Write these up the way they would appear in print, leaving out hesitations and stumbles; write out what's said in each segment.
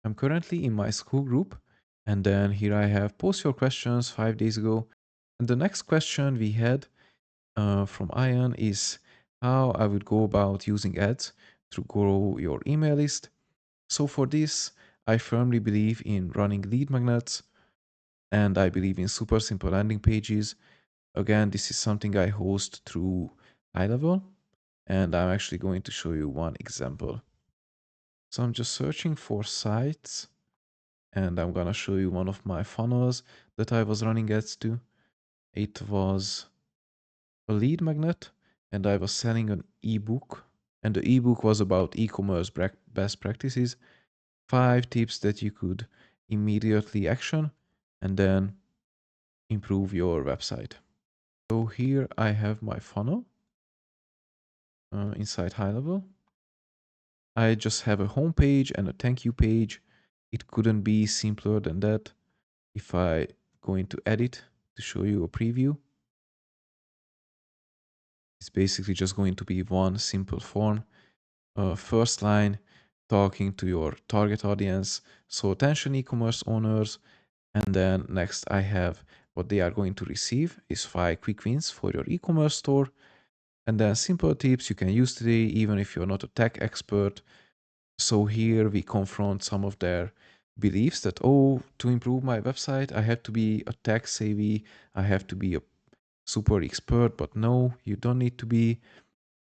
I'm currently in my school group, and then here I have post your questions 5 days ago. And the next question we had from Ian is how I would go about using ads to grow your email list. So for this, I firmly believe in running lead magnets and I believe in super simple landing pages. Again, this is something I host through HighLevel, and I'm actually going to show you one example. So I'm just searching for sites and I'm gonna show you one of my funnels that I was running ads to. It was a lead magnet and I was selling an ebook, and the ebook was about e-commerce best practices, 5 tips that you could immediately action and then improve your website. So here I have my funnel inside HighLevel. I just have a home page and a thank you page. It couldn't be simpler than that. If I go into edit to show you a preview, it's basically just going to be one simple form. First line, talking to your target audience, so attention e-commerce owners, and then next I have what they are going to receive is 5 quick wins for your e-commerce store, and then simple tips you can use today even if you're not a tech expert. So here we confront some of their beliefs that, oh, to improve my website, I have to be a tech savvy, I have to be a super expert, but no, you don't need to be.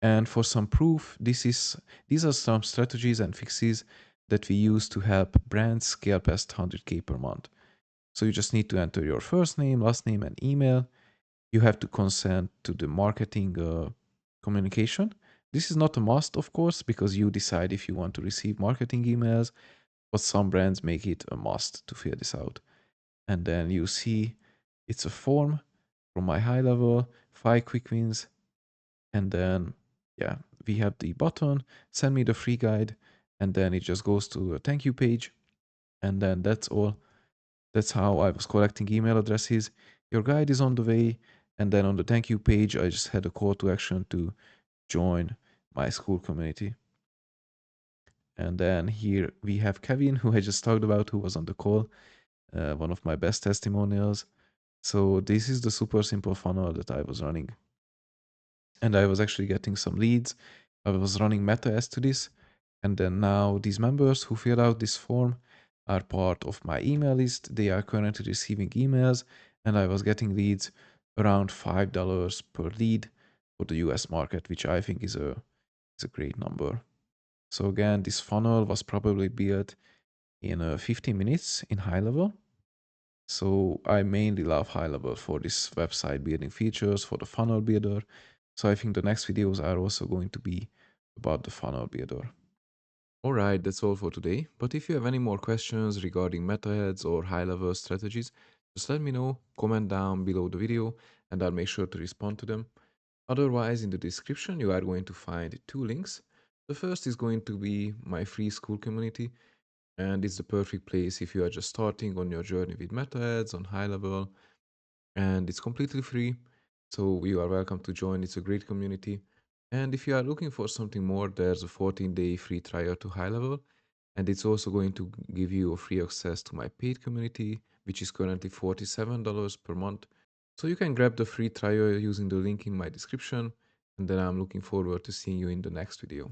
And for some proof, these are some strategies and fixes that we use to help brands scale past 100K per month. So you just need to enter your first name, last name, and email. You have to consent to the marketing communication. This is not a must, of course, because you decide if you want to receive marketing emails, but some brands make it a must to fill this out. And then you see it's a form from my HighLevel, 5 quick wins, and then yeah, we have the button, send me the free guide, and then it just goes to a thank you page, and then that's all. That's how I was collecting email addresses. Your guide is on the way, and then on the thank you page, I just had a call to action to join my school community. And then here we have Kevin, who I just talked about, who was on the call, one of my best testimonials. So this is the super simple funnel that I was running. And I was actually getting some leads. I was running meta ads to this. And then now these members who fill out this form are part of my email list. They are currently receiving emails, and I was getting leads around $5 per lead for the US market, which I think is a great number. So again, this funnel was probably built in 15 minutes in HighLevel. So I mainly love HighLevel for this website building features, for the funnel builder. So I think the next videos are also going to be about the funnel builder. Alright, that's all for today. But if you have any more questions regarding meta ads or high-level strategies, just let me know, comment down below the video, and I'll make sure to respond to them. Otherwise, in the description, you are going to find 2 links. The first is going to be my free school community, and it's the perfect place if you are just starting on your journey with meta ads on HighLevel, and it's completely free. So you are welcome to join. It's a great community. And if you are looking for something more, there's a 14-day free trial to HighLevel, and it's also going to give you a free access to my paid community, which is currently $47 per month. So you can grab the free trial using the link in my description, and then I'm looking forward to seeing you in the next video.